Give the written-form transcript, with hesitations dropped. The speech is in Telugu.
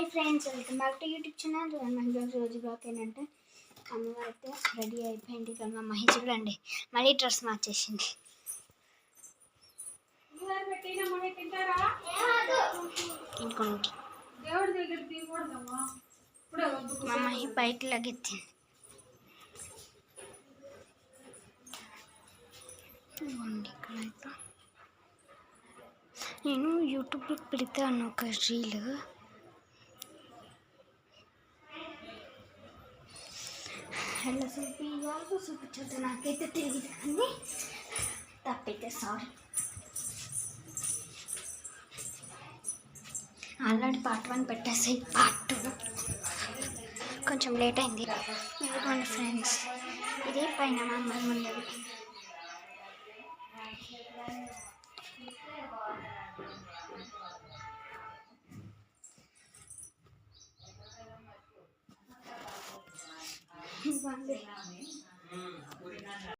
hi friends welcome back to YouTube channel మహిళ రోజు బ్లాగ్ ఏంటంటే అమ్మగారు అయితే రెడీ అయిపోయింది ఇక్కడ మా మహి చూడండి మళ్ళీ డ్రెస్ మార్చేసింది మా మహి బయట లగెత్తింది ఇక్కడైతే నేను యూట్యూబ్లో పెడతాను ఒక రీల్ హలో చూపించద్దు నాకైతే తెలియదు కానీ తప్పైతే సారీ ఆల్రెడీ పార్ట్ 1 పెట్టేసి పార్ట్ 2 కొంచెం లేట్ అయింది ఇదిగోండి ఫ్రెండ్స్ ఇదే పైన మా అమ్మాయి ఉన్నది